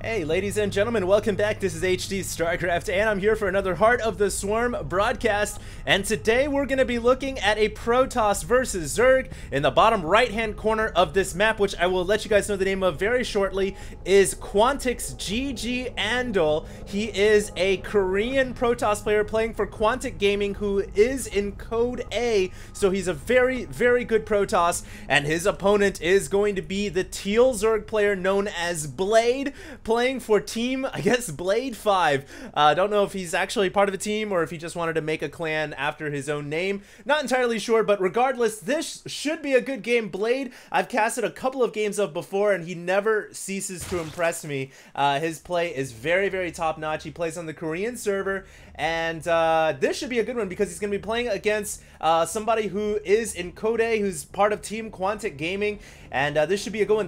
Hey ladies and gentlemen, welcome back. This is HD Starcraft and I'm here for another Heart of the Swarm broadcast, and today we're going to be looking at a Protoss versus Zerg. In the bottom right hand corner of this map, which I will let you guys know the name of very shortly, is Quantic's GGanDoL. He is a Korean Protoss player playing for Quantic Gaming who is in Code A, so he's a very good Protoss, and his opponent is going to be the Teal Zerg player known as Blade, playing for team, I guess, Blade 5. Don't know if he's actually part of a team or if he just wanted to make a clan after his own name. Not entirely sure, but regardless, this should be a good game. Blade, I've casted a couple of games of before, and he never ceases to impress me. His play is very top-notch. He plays on the Korean server, and this should be a good one because he's going to be playing against somebody who is in Code A, who's part of Team Quantic Gaming, and this should be a good one.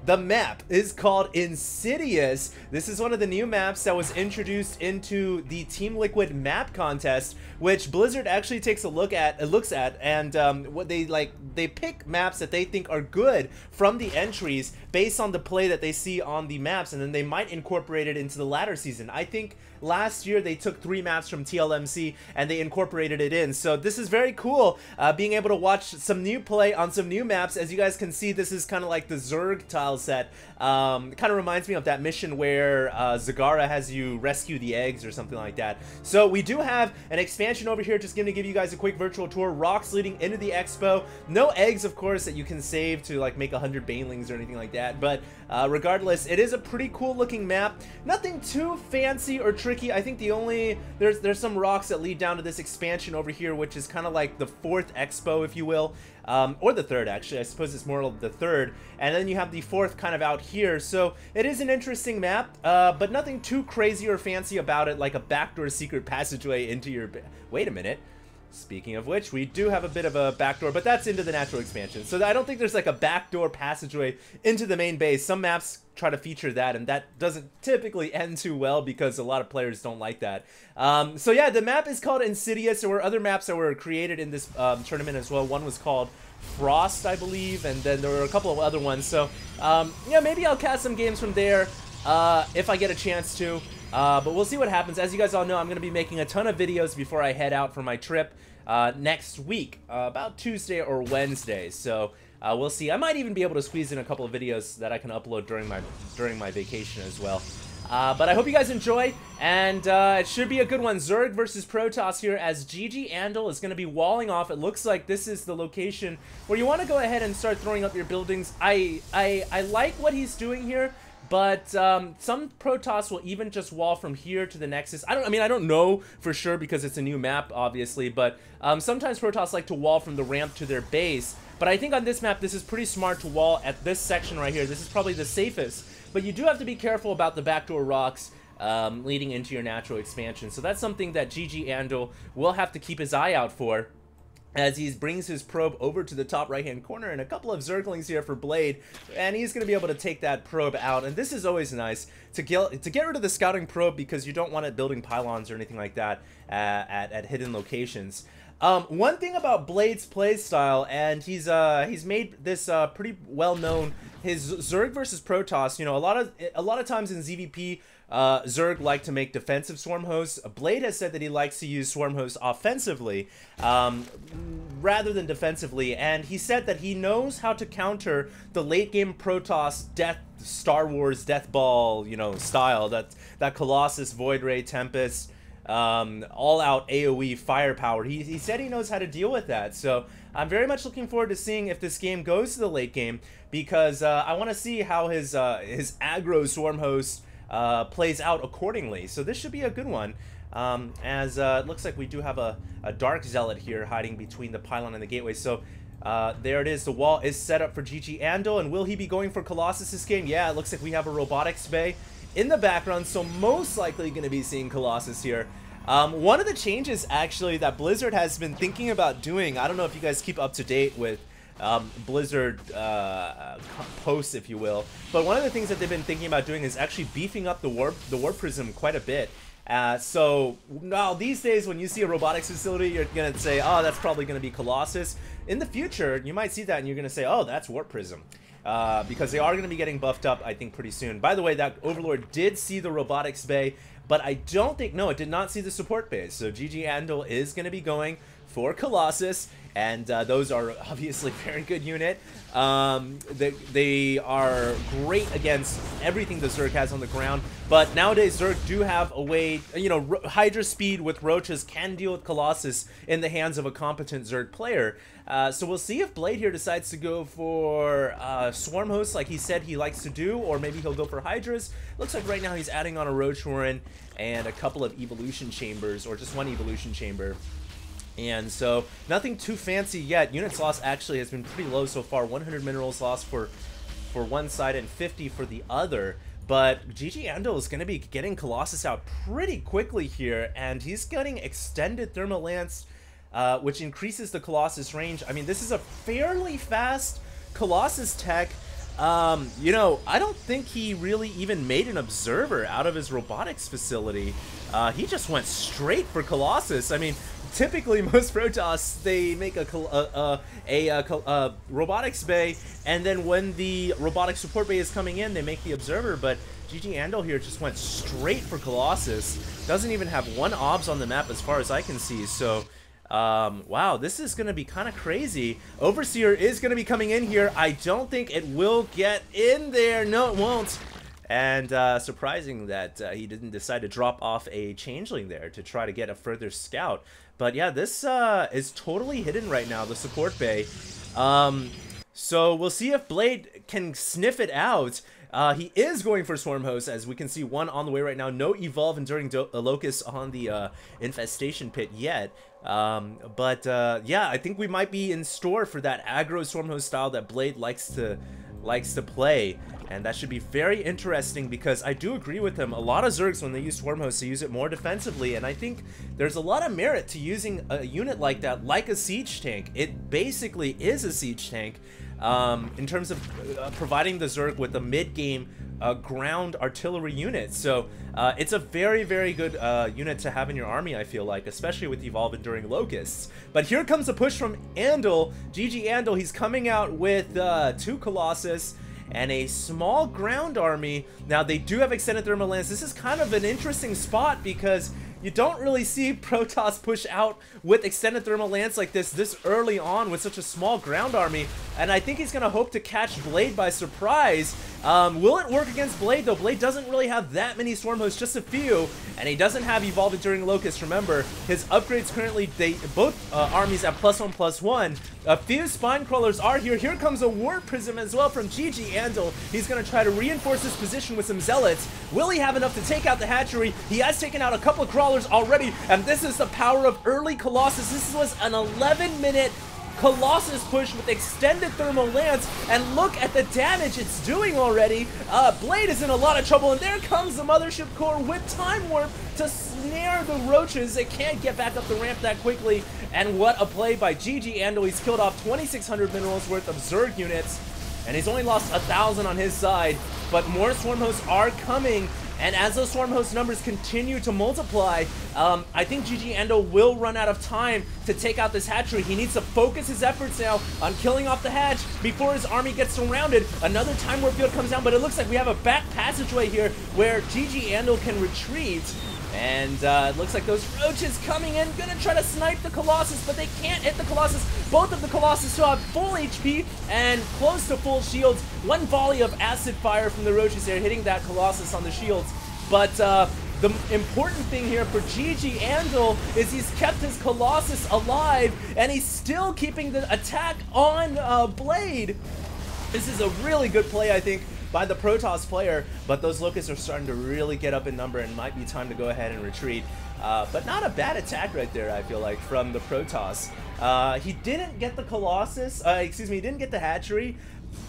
The map is called Insidious. This is one of the new maps that was introduced into the Team Liquid map contest, which Blizzard actually takes a looks at, and what they pick maps that they think are good from the entries based on the play that they see on the maps, and then they might incorporate it into the latter season. I think last year they took 3 maps from TLMC and they incorporated it in. So this is very cool, being able to watch some new play on some new maps. As you guys can see, this is kind of like the Zerg tile set. Kind of reminds me of that mission where Zagara has you rescue the eggs or something like that. So we do have an expansion over here. Just going to give you guys a quick virtual tour. Rocks leading into the expo. No eggs, of course, that you can save to like make 100 banelings or anything like that. But regardless, it is a pretty cool looking map. Nothing too fancy or tricky. I think the only there's some rocks that lead down to this expansion over here, which is kind of like the 4th expo, if you will, or the 3rd actually. I suppose it's more of the 3rd, and then you have the 4th kind of out here. So it is an interesting map, but nothing too crazy or fancy about it, like a backdoor secret passageway into your wait a minute. Speaking of which, we do have a bit of a backdoor, but that's into the natural expansion. So I don't think there's like a backdoor passageway into the main base. Some maps try to feature that, and that doesn't typically end too well because a lot of players don't like that. So yeah, the map is called Insidious. There were other maps that were created in this tournament as well. One was called Frost, I believe, and then there were a couple of other ones. So yeah, maybe I'll cast some games from there if I get a chance to. But we'll see what happens. As you guys all know, I'm going to be making a ton of videos before I head out for my trip next week, about Tuesday or Wednesday. So we'll see. I might even be able to squeeze in a couple of videos that I can upload during my vacation as well. But I hope you guys enjoy, and it should be a good one. Zerg versus Protoss here, as GGanDoL is going to be walling off. It looks like this is the location where you want to go ahead and start throwing up your buildings. I like what he's doing here. But some Protoss will even just wall from here to the Nexus. I don't know for sure because it's a new map, obviously. But sometimes Protoss like to wall from the ramp to their base. But I think on this map, this is pretty smart to wall at this section right here. This is probably the safest. But you do have to be careful about the backdoor rocks leading into your natural expansion. So that's something that GGanDoL will have to keep his eye out for, as he brings his probe over to the top right-hand corner, and a couple of Zerglings here for Blade, and he's going to be able to take that probe out. And this is always nice to get rid of the scouting probe because you don't want it building pylons or anything like that at hidden locations. One thing about Blade's play style, and he's made this pretty well known, his Zerg versus Protoss. You know, a lot of times in ZvP, Zerg like to make defensive swarm hosts. Blade has said that he likes to use swarm hosts offensively rather than defensively, and he said that he knows how to counter the late game Protoss Star Wars Death Ball, you know, style, that Colossus, Void Ray, Tempest, all out AoE firepower. He said he knows how to deal with that. So I'm very much looking forward to seeing if this game goes to the late game, because I want to see how his aggro swarm host plays out accordingly. So this should be a good one, as it looks like we do have a Dark Zealot here hiding between the pylon and the gateway. So there it is. The wall is set up for GGanDoL, and will he be going for Colossus this game? Yeah, it looks like we have a robotics bay in the background, so most likely going to be seeing Colossus here. One of the changes actually that Blizzard has been thinking about doing, I don't know if you guys keep up to date with Blizzard posts, if you will, but one of the things that they've been thinking about doing is actually beefing up the warp prism quite a bit. So now these days, when you see a robotics facility, you're gonna say, oh, that's probably gonna be Colossus. In the future, you might see that and you're gonna say, oh, that's warp prism. because they are going to be getting buffed up, I think, pretty soon. By the way, that Overlord did see the robotics bay, but I don't think, no, it did not see the support base. So GGanDoL is going to be going for Colossus, and those are obviously very good unit. They are great against everything the Zerg has on the ground, but nowadays Zerg do have a way, you know, Hydra speed with Roaches can deal with Colossus in the hands of a competent Zerg player. So we'll see if Blade here decides to go for Swarm Host like he said he likes to do, or maybe he'll go for Hydras. Looks like right now he's adding on a Roach Warren and a couple of Evolution Chambers, or just one Evolution Chamber. And so nothing too fancy yet. Units lost actually has been pretty low so far. 100 minerals lost for one side and 50 for the other. But GGanDoL is going to be getting Colossus out pretty quickly here, and he's getting extended Thermal Lance, which increases the Colossus range. I mean, this is a fairly fast Colossus tech. You know, I don't think he really even made an observer out of his robotics facility. He just went straight for Colossus. I mean, typically most Protoss, they make a robotics bay, and then when the robotics support bay is coming in, they make the observer. But GGanDoL here just went straight for Colossus. Doesn't even have one obs on the map as far as I can see. So wow, this is going to be kind of crazy. Overseer is going to be coming in here. I don't think it will get in there. No, it won't. And surprising that he didn't decide to drop off a Changeling there to try to get a further scout. But yeah, this is totally hidden right now, the support bay. So we'll see if Blade can sniff it out. He is going for Swarm Host, as we can see one on the way right now. No Evolve Enduring Locust on the Infestation Pit yet. Yeah, I think we might be in store for that aggro Swarm Host style that Blade likes to play. And that should be very interesting, because I do agree with him. A lot of Zergs, when they use Swarm Host, they use it more defensively, and I think there's a lot of merit to using a unit like that, like a siege tank. It basically is a siege tank in terms of providing the Zerg with a mid-game ground artillery unit. So it's a very, very good unit to have in your army, I feel like, especially with Evolve Enduring Locusts. But here comes a push from GGanDoL. GGanDoL, he's coming out with 2 Colossus and a small ground army. Now, they do have extended Thermal Lance. This is kind of an interesting spot, because you don't really see Protoss push out with extended Thermal Lance like this early on with such a small ground army. And I think he's going to hope to catch Blade by surprise. Will it work against Blade, though? Blade doesn't really have that many Swarm Hosts, just a few. And he doesn't have Evolve Enduring Locust. Remember, his upgrades currently, both armies at +1/+1. A few Spine Crawlers are here. Here comes a Warp Prism as well from GGanDoL. He's going to try to reinforce his position with some Zealots. Will he have enough to take out the hatchery? He has taken out a couple of Crawlers already, and this is the power of early Colossus. This was an 11-minute Colossus push with extended Thermal Lance, and look at the damage it's doing already. Blade is in a lot of trouble, and there comes the Mothership Core with Time Warp to snare the Roaches. They can't get back up the ramp that quickly, and what a play by GGanDoL. He's killed off 2,600 minerals worth of Zerg units, and he's only lost 1,000 on his side, but more Swarm Hosts are coming. And as those Swarm Host numbers continue to multiply, I think GGanDoL will run out of time to take out this hatchery. He needs to focus his efforts now on killing off the hatch before his army gets surrounded. Another Time Warp field comes down, but it looks like we have a back passageway here where GGanDoL can retreat. And it looks like those Roaches coming in, gonna try to snipe the Colossus, but they can't hit the Colossus. Both of the Colossus still have full HP and close to full shields. One volley of acid fire from the Roaches here, hitting that Colossus on the shields. But the important thing here for GGanDoL is he's kept his Colossus alive, and he's still keeping the attack on Blade. This is a really good play, I think, by the Protoss player, but those Locusts are starting to really get up in number, and might be time to go ahead and retreat. But not a bad attack right there, I feel like, from the Protoss. He didn't get the Colossus, excuse me, he didn't get the hatchery,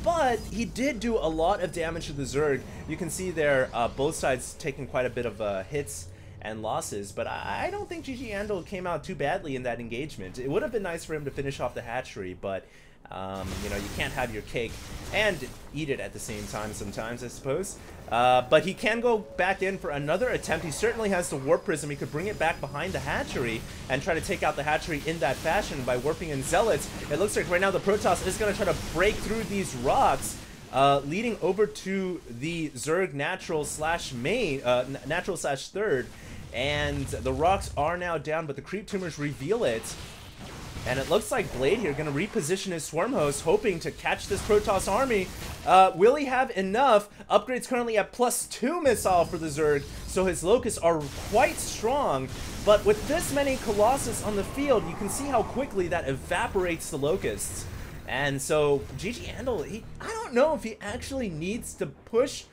but he did do a lot of damage to the Zerg. You can see there, both sides taking quite a bit of hits and losses, but I don't think GGanDoL came out too badly in that engagement. It would have been nice for him to finish off the hatchery, but you know, you can't have your cake and eat it at the same time sometimes, I suppose. But he can go back in for another attempt. He certainly has the Warp Prism. He could bring it back behind the hatchery and try to take out the hatchery in that fashion by warping in Zealots. It looks like right now the Protoss is going to try to break through these rocks. leading over to the Zerg natural slash main, natural slash third. And the rocks are now down, but the creep tumors reveal it. And it looks like Blade here going to reposition his Swarm Host, hoping to catch this Protoss army. Will he have enough? Upgrade's currently at +2 missile for the Zerg, so his Locusts are quite strong. But with this many Colossus on the field, you can see how quickly that evaporates the Locusts. And so GGanDoL, I don't know if he actually needs to push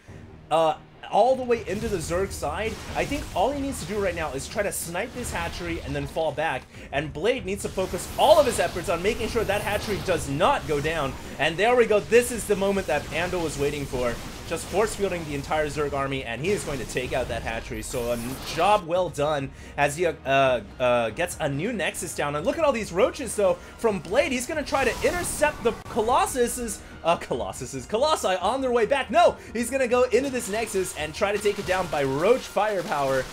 all the way into the Zerg side. I think all he needs to do right now is try to snipe this hatchery and then fall back. And Blade needs to focus all of his efforts on making sure that hatchery does not go down. And there we go. This is the moment that GGanDoL was waiting for. Just force fielding the entire Zerg army, and he is going to take out that hatchery. So a job well done as he gets a new Nexus down. And look at all these roaches, though, from Blade. He's going to try to intercept the Colossi on their way back. No, he's going to go into this Nexus and try to take it down by roach firepower.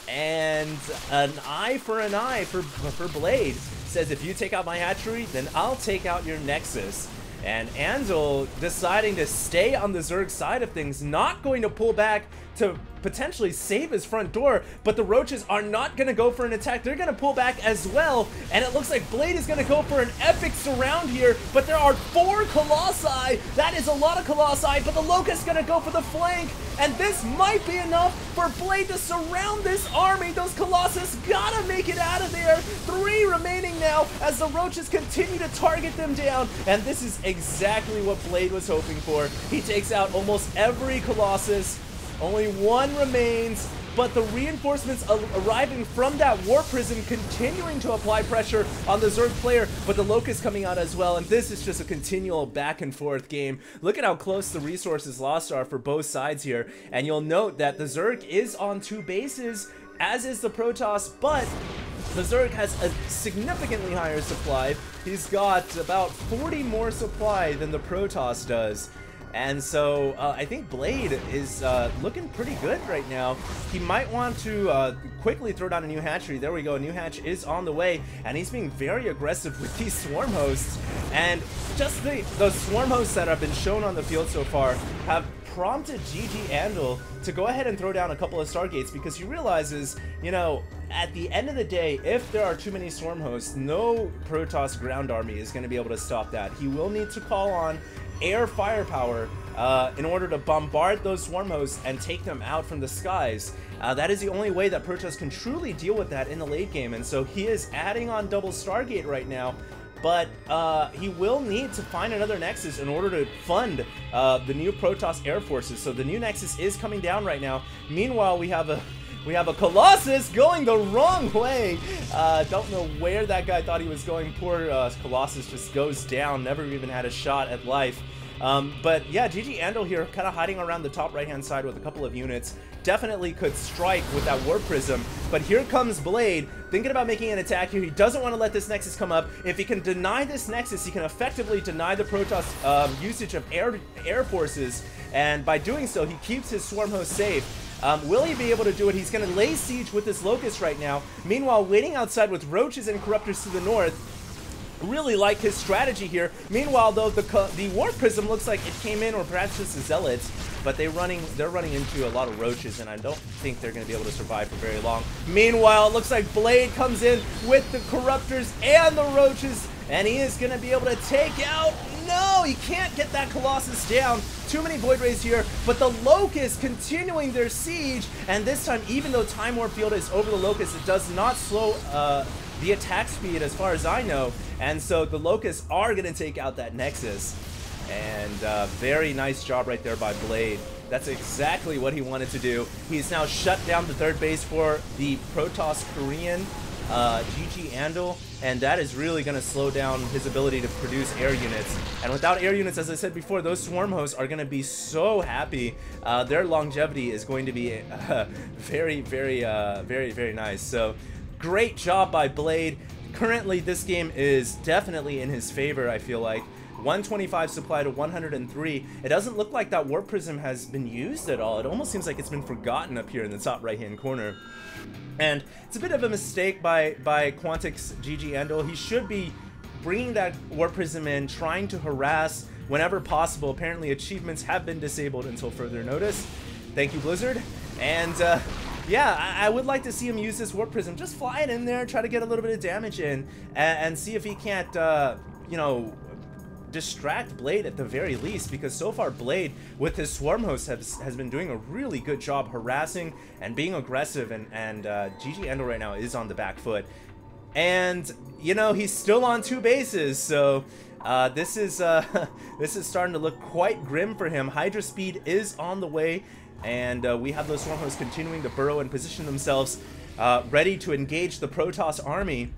And an eye for an eye for Blade. Says, if you take out my hatchery, then I'll take out your Nexus. And GGanDoL deciding to stay on the Zerg side of things, not going to pull back to potentially save his front door, but the roaches are not going to go for an attack. They're going to pull back as well, and it looks like Blade is going to go for an epic surround here, but there are 4 Colossi. That is a lot of Colossi, but the Locust's going to go for the flank, and this might be enough for Blade to surround this army. Those Colossus gotta make it out of there. 3 remaining now as the roaches continue to target them down, and this is exactly what Blade was hoping for. He takes out almost every Colossus. Only 1 remains, but the reinforcements arriving from that Warp Prism continuing to apply pressure on the Zerg player, but the Locust coming out as well, and this is just a continual back and forth game. Look at how close the resources lost are for both sides here, and you'll note that the Zerg is on 2 bases, as is the Protoss, but the Zerg has a significantly higher supply. He's got about 40 more supply than the Protoss does. And so I think Blade is looking pretty good right now. He might want to quickly throw down a new hatchery. There we go, a new hatch is on the way, and he's being very aggressive with these Swarm Hosts. And just those Swarm Hosts that have been shown on the field so far have prompted GGanDoL to go ahead and throw down a couple of Stargates, because he realizes, you know, at the end of the day, if there are too many Swarm Hosts, no Protoss ground army is going to be able to stop that. He will need to call on air firepower in order to bombard those Swarm Hosts and take them out from the skies. That is the only way that Protoss can truly deal with that in the late game, and so he is adding on double Stargate right now. But he will need to find another Nexus in order to fund the new Protoss Air Forces. So the new Nexus is coming down right now. Meanwhile, we have a Colossus going the wrong way. Don't know where that guy thought he was going. Poor Colossus just goes down, never even had a shot at life. But yeah, GGanDoL here kind of hiding around the top right-hand side with a couple of units. Definitely could strike with that Warp Prism, but here comes Blade, thinking about making an attack here. He doesn't want to let this Nexus come up. If he can deny this Nexus, he can effectively deny the Protoss usage of air forces, and by doing so, he keeps his Swarm Host safe. Will he be able to do it? He's going to lay siege with this Locust right now. Meanwhile, waiting outside with Roaches and Corruptors to the north. Really like his strategy here. Meanwhile, though, the Warp Prism looks like it came in, or perhaps just the Zealots, but they're running into a lot of Roaches, and I don't think they're going to be able to survive for very long. Meanwhile, it looks like Blade comes in with the Corruptors and the Roaches, and he is going to be able to take out... No, he can't get that Colossus down. Too many Void Rays here, but the Locust continuing their siege, and this time, even though Time Warp Field is over the Locust, it does not slow the attack speed as far as I know, and so the Locusts are going to take out that Nexus. And very nice job right there by Blade. That's exactly what he wanted to do. He's now shut down the 3rd base for the Protoss Korean GGanDoL, and that is really going to slow down his ability to produce air units. And without air units, as I said before, those Swarm Hosts are going to be so happy. Their longevity is going to be very, very nice. So great job by Blade. Currently, this game is definitely in his favor, I feel like. 125 supply to 103. It doesn't look like that Warp Prism has been used at all. It almost seems like it's been forgotten up here in the top right-hand corner. And it's a bit of a mistake by Quantic's GGanDoL. He should be bringing that Warp Prism in, trying to harass whenever possible. Apparently achievements have been disabled until further notice. Thank you, Blizzard. And yeah, I would like to see him use this Warp Prism. Just fly it in there, try to get a little bit of damage in, and see if he can't, you know, distract Blade at the very least, because so far Blade with his Swarm Host has been doing a really good job harassing and being aggressive, and GGanDoL right now is on the back foot. And, you know, he's still on 2 bases, so this is starting to look quite grim for him. Hydra Speed is on the way, and we have those Swarm Hosts continuing to burrow and position themselves ready to engage the Protoss army.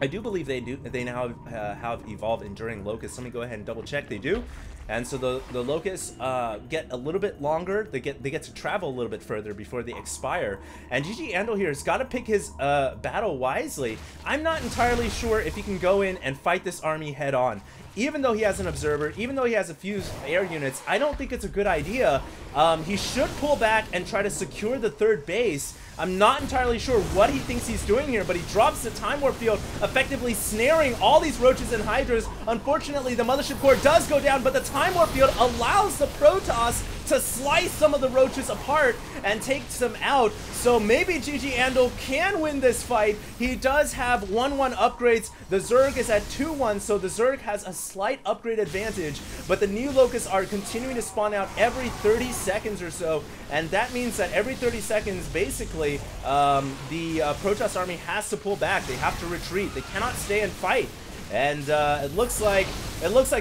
I do believe they now have evolved Enduring Locusts. Let me go ahead and double check. They do. And so the Locusts get a little bit longer. They get to travel a little bit further before they expire. And GGanDoL here has got to pick his battle wisely. I'm not entirely sure if he can go in and fight this army head on. Even though he has an observer, even though he has a few air units, I don't think it's a good idea. He should pull back and try to secure the 3rd base. I'm not entirely sure what he thinks he's doing here, but he drops the Time Warp Field, effectively snaring all these Roaches and Hydras. Unfortunately, the Mothership Core does go down, but the Time Warp Field allows the Protoss to slice some of the Roaches apart and takes them out. So maybe GGanDoL can win this fight. He does have 1-1 upgrades. The Zerg is at 2-1, so the Zerg has a slight upgrade advantage, but the new Locusts are continuing to spawn out every 30 seconds or so, and that means that every 30 seconds, basically, the Protoss army has to pull back. They have to retreat. They cannot stay and fight. And it looks like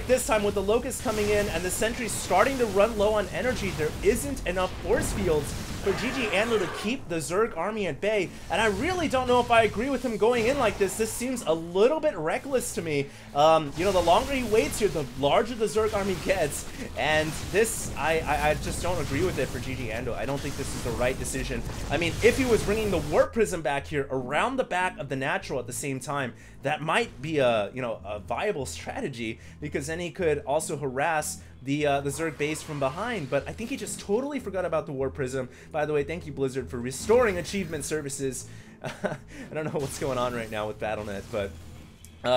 this time, with the Locusts coming in and the sentries starting to run low on energy, there isn't enough force fields for GGanDoL to keep the Zerg army at bay. And I really don't know if I agree with him going in like this. This seems a little bit reckless to me. You know, the longer he waits here, the larger the Zerg army gets. And this, I just don't agree with it for GGanDoL. I don't think this is the right decision. I mean, if he was bringing the Warp Prism back here around the back of the Natural at the same time, that might be a, you know, a viable strategy, because then he could also harass the Zerg base from behind. But I think he just totally forgot about the Warp Prism. By the way, thank you, Blizzard, for restoring achievement services. I don't know what's going on right now with Battle.net, but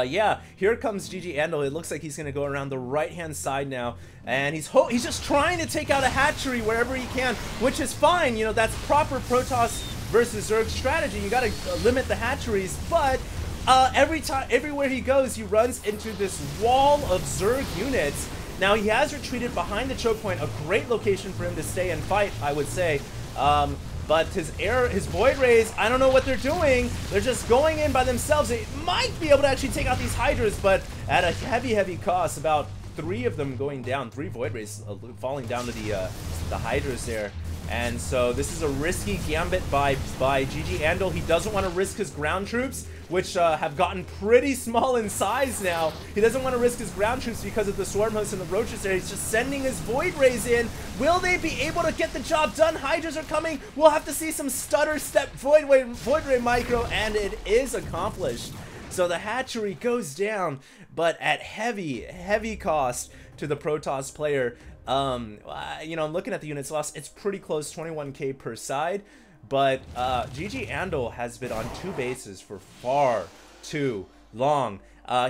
yeah, here comes GGanDoL. It looks like he's going to go around the right-hand side now, and he's just trying to take out a hatchery wherever he can, which is fine. You know, that's proper Protoss versus Zerg strategy. You got to limit the hatcheries, but everywhere he goes, he runs into this wall of Zerg units. Now, he has retreated behind the choke point, a great location for him to stay and fight, I would say. But his Void Rays, I don't know what they're doing. They're just going in by themselves. They might be able to actually take out these Hydras, but at a heavy cost. About 3 of them going down, 3 Void Rays falling down to the Hydras there. And so this is a risky gambit by GGanDoL. He doesn't want to risk his ground troops, which have gotten pretty small in size now. He doesn't want to risk his ground troops because of the Swarm Hosts and the Roaches there. He's just sending his Void Rays in. Will they be able to get the job done? Hydras are coming. We'll have to see some stutter step Void Ray micro, and it is accomplished. So the hatchery goes down, but at heavy cost to the Protoss player. You know, looking at the units lost, it's pretty close, 21k per side. But GGanDoL has been on 2 bases for far too long.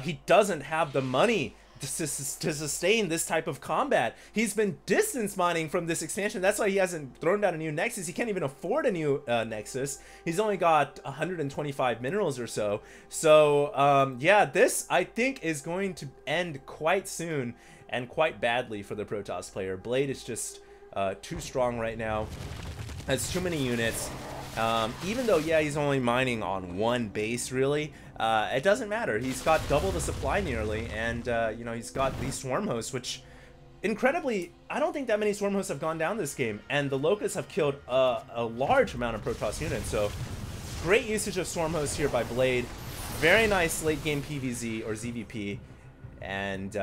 He doesn't have the money to sustain this type of combat. He's been distance mining from this expansion. That's why he hasn't thrown down a new Nexus. He can't even afford a new Nexus. He's only got 125 minerals or so. So yeah, this I think is going to end quite soon and quite badly for the Protoss player. Blade is just too strong right now. Has too many units. Even though, yeah, he's only mining on 1 base, really, it doesn't matter. He's got double the supply nearly, and, you know, he's got these Swarm Hosts, which, incredibly, I don't think that many Swarm Hosts have gone down this game, and the Locusts have killed a large amount of Protoss units, so great usage of Swarm Hosts here by Blade. Very nice late-game PvZ, or ZvP. And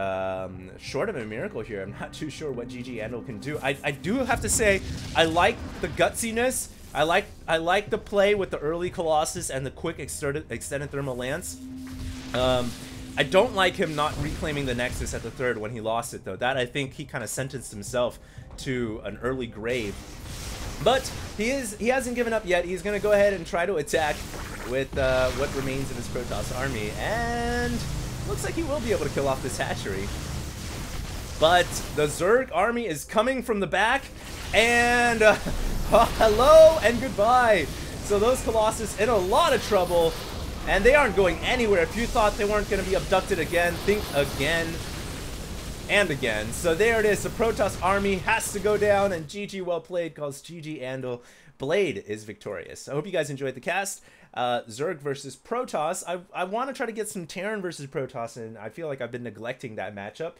short of a miracle here, I'm not too sure what GGanDoL can do. I do have to say, I like the gutsiness. I like the play with the early Colossus and the quick extended thermal lance. I don't like him not reclaiming the Nexus at the 3rd when he lost it, though. That, I think, he kind of sentenced himself to an early grave. But he hasn't given up yet. He's going to go ahead and try to attack with what remains of his Protoss army, and looks like he will be able to kill off this hatchery. But the Zerg army is coming from the back, and hello and goodbye. So those Colossus in a lot of trouble, and they aren't going anywhere. If you thought they weren't going to be abducted again, think again and again. So there it is. The Protoss army has to go down, and GG well played, calls GGanDoL. Blade is victorious. I hope you guys enjoyed the cast. Zerg versus Protoss. I want to try to get some Terran versus Protoss, and I feel like I've been neglecting that matchup.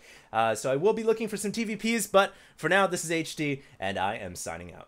So I will be looking for some TVPs, but for now, this is HD, and I am signing out.